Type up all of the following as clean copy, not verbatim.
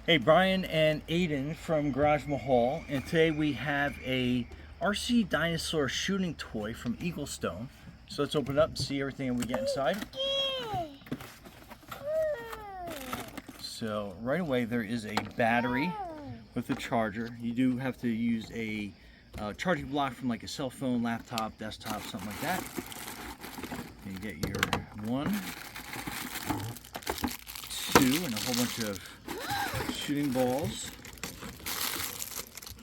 Hey, Brian and Aiden from Garage Mahal, and today we have a RC Dinosaur shooting toy from EagleStone. So let's open it up and see everything that we get inside. So right away there is a battery with a charger. You do have to use a charging block from like a cell phone, laptop, desktop, something like that. And you get your 1, 2, and a whole bunch of shooting balls,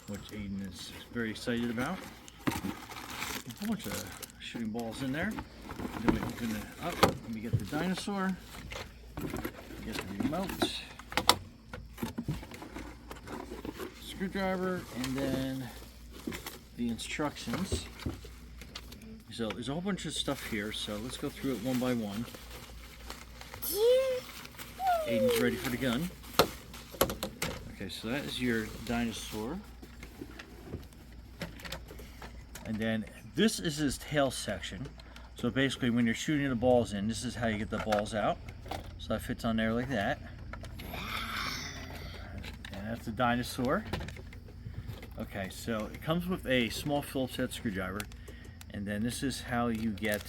which Aiden is very excited about. A whole bunch of shooting balls in there. Then we open it up and we get the dinosaur, we get the remote, screwdriver, and then the instructions. So there's a whole bunch of stuff here, so let's go through it one by one. Aiden's ready for the gun. Okay, so that is your dinosaur. And then this is his tail section. So basically when you're shooting the balls in, this is how you get the balls out. So that fits on there like that. And that's the dinosaur. Okay, so it comes with a small Phillips head screwdriver. And then this is how you get,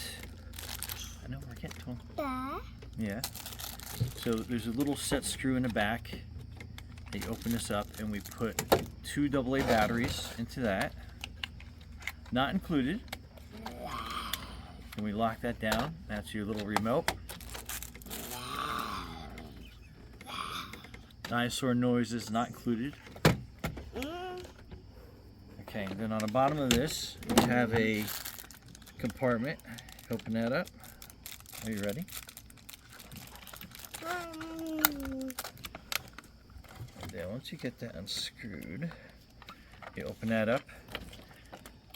I know we're getting to him. Yeah. So there's a little set screw in the back. You open this up and we put 2 AA batteries into that, not included. And we lock that down. That's your little remote. Dinosaur noises not included. Okay, and then on the bottom of this we have a compartment. Open that up. Are you ready? Yeah, once you get that unscrewed, you open that up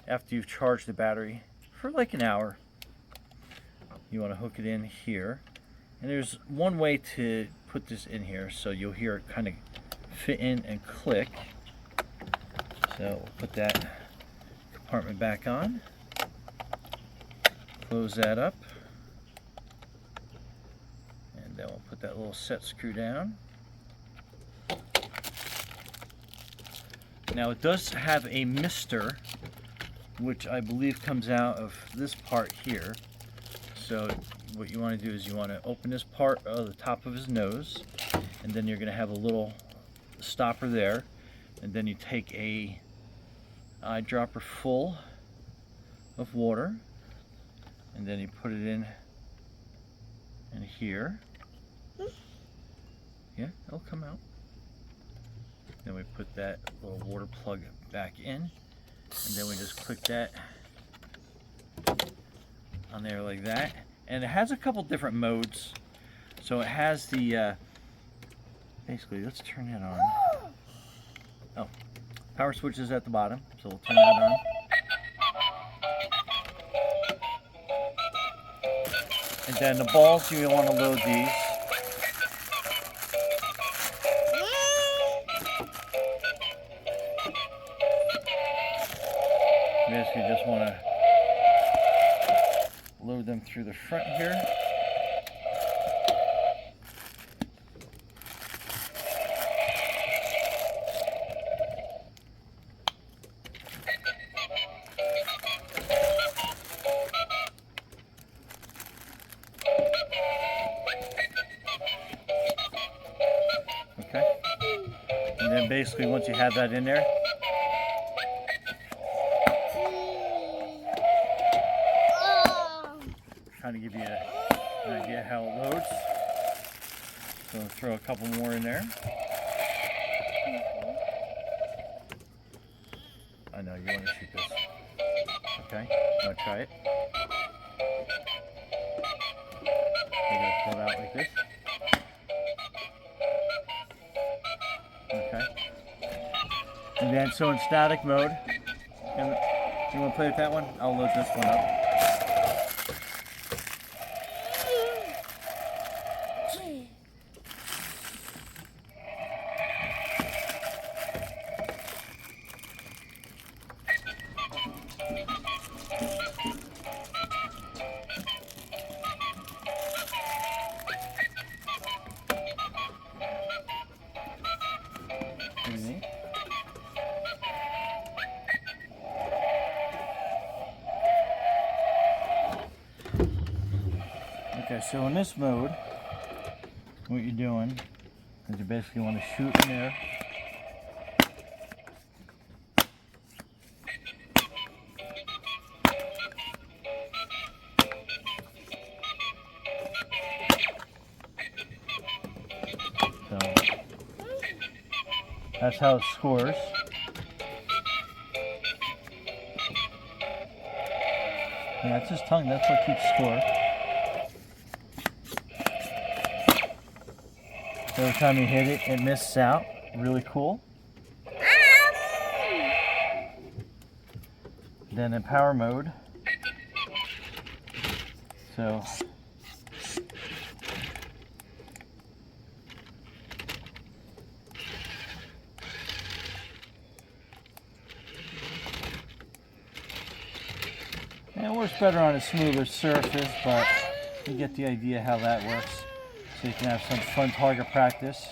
after you've charged the battery for like an hour. You want to hook it in here, and there's one way to put this in here, so you'll hear it kind of fit in and click. So we'll put that compartment back on, close that up, and then we'll put that little set screw down. Now it does have a mister, which I believe comes out of this part here. So what you want to do is you want to open this part of the top of his nose, and then you're going to have a little stopper there, and then you take a eyedropper full of water, and then you put it in here. Yeah, it'll come out. Then we put that little water plug back in, and then we just click that on there like that. And it has a couple different modes. So it has the, basically, let's turn that on. Oh, power switch is at the bottom, so we'll turn that on. And then the balls, you want to load these. You basically just want to load them through the front here. Okay. And then basically once you have that in there, trying to give you an idea how it loads. So we'll throw a couple more in there. I know you want to shoot this. Okay, you want to try it? You're going to pull it out like this. Okay. And then so in static mode, you want to play with that one? I'll load this one up. Okay, so in this mode, what you're doing is you basically want to shoot in there. So that's how it scores. Yeah, it's his tongue, that's what keeps score. So every time you hit it, it misses out. Really cool. Then in power mode, so it works better on a smoother surface, but you get the idea how that works. So you can have some fun target practice.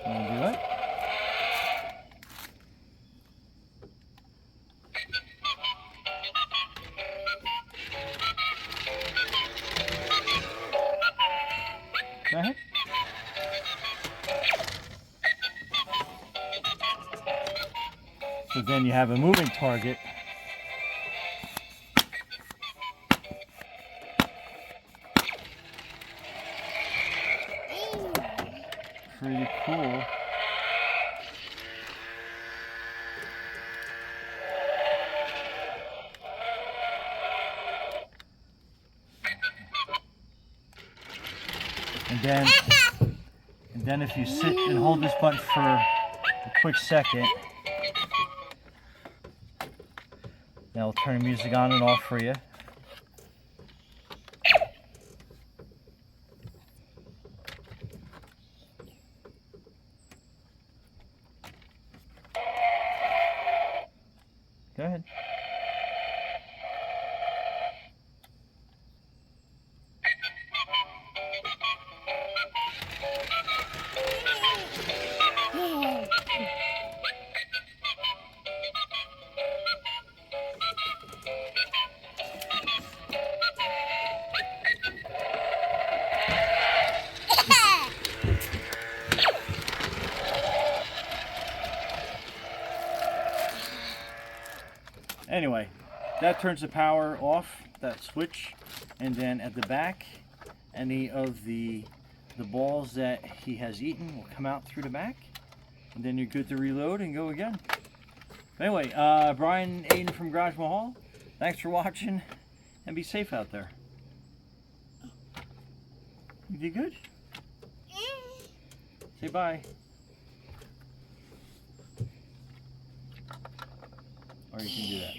Want to do it? Go ahead. So then you have a moving target. Pretty cool. And then if you sit and hold this button for a quick second, that'll turn the music on and off for you. Go ahead. Anyway, that turns the power off, that switch, and then at the back, any of the balls that he has eaten will come out through the back, and then you're good to reload and go again. Anyway, Brian Aiden from Garage Mahal, thanks for watching, and be safe out there. You did good? Say bye. Or you can do that.